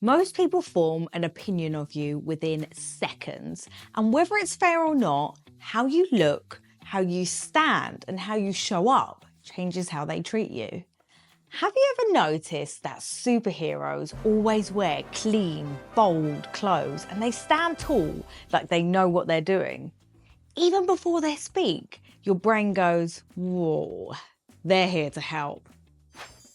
Most people form an opinion of you within seconds, and whether it's fair or not, how you look, how you stand, and how you show up changes how they treat you. Have you ever noticed that superheroes always wear clean, bold clothes and they stand tall like they know what they're doing? Even before they speak, your brain goes, whoa, they're here to help.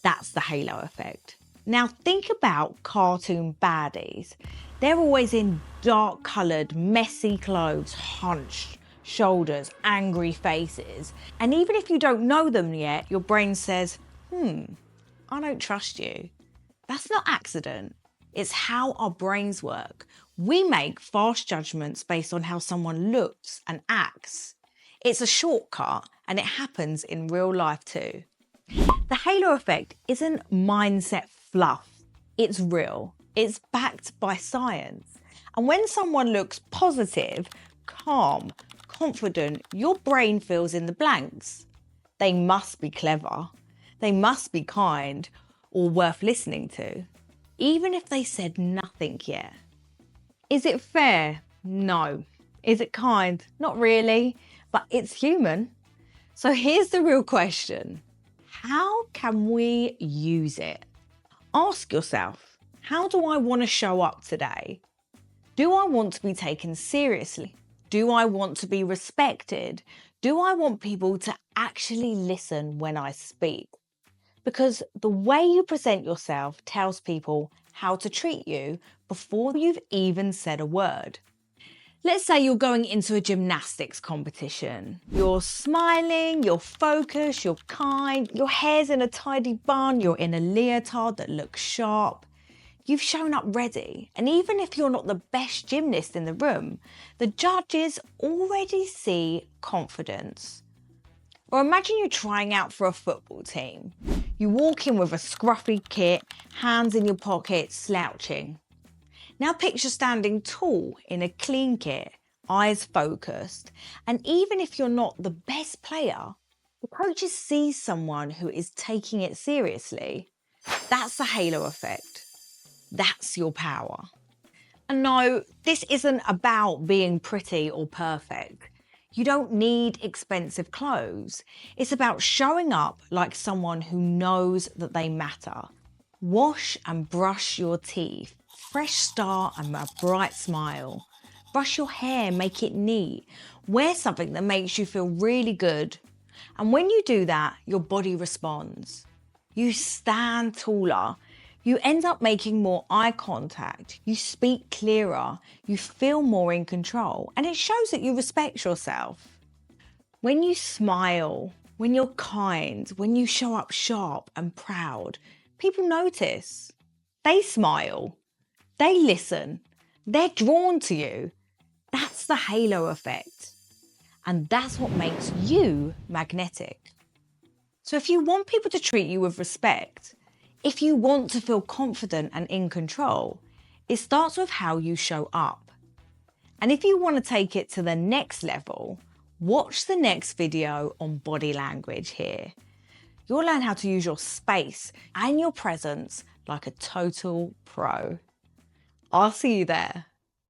That's the halo effect. Now think about cartoon baddies. They're always in dark coloured, messy clothes, hunched shoulders, angry faces. And even if you don't know them yet, your brain says, I don't trust you. That's not accident. It's how our brains work. We make fast judgments based on how someone looks and acts. It's a shortcut and it happens in real life too. The halo effect isn't mindset fluff. It's real. It's backed by science. And when someone looks positive, calm, confident, your brain fills in the blanks. They must be clever. They must be kind or worth listening to, even if they said nothing yet. Is it fair? No. Is it kind? Not really, but it's human. So here's the real question. How can we use it? Ask yourself, how do I want to show up today? Do I want to be taken seriously? Do I want to be respected? Do I want people to actually listen when I speak? Because the way you present yourself tells people how to treat you before you've even said a word. Let's say you're going into a gymnastics competition. You're smiling, you're focused, you're kind, your hair's in a tidy bun, you're in a leotard that looks sharp. You've shown up ready, and even if you're not the best gymnast in the room, the judges already see confidence. Or imagine you're trying out for a football team. You walk in with a scruffy kit, hands in your pockets, slouching. Now picture standing tall in a clean kit, eyes focused, and even if you're not the best player, the coaches see someone who is taking it seriously. That's the halo effect. That's your power. And no, this isn't about being pretty or perfect. You don't need expensive clothes. It's about showing up like someone who knows that they matter. Wash and brush your teeth. Fresh start and a bright smile. Brush your hair, make it neat. Wear something that makes you feel really good. And when you do that, your body responds. You stand taller. You end up making more eye contact, you speak clearer, you feel more in control, and it shows that you respect yourself. When you smile, when you're kind, when you show up sharp and proud, people notice. They smile, they listen, they're drawn to you. That's the halo effect. And that's what makes you magnetic. So if you want people to treat you with respect, if you want to feel confident and in control, it starts with how you show up. And if you want to take it to the next level, watch the next video on body language here. You'll learn how to use your space and your presence like a total pro. I'll see you there.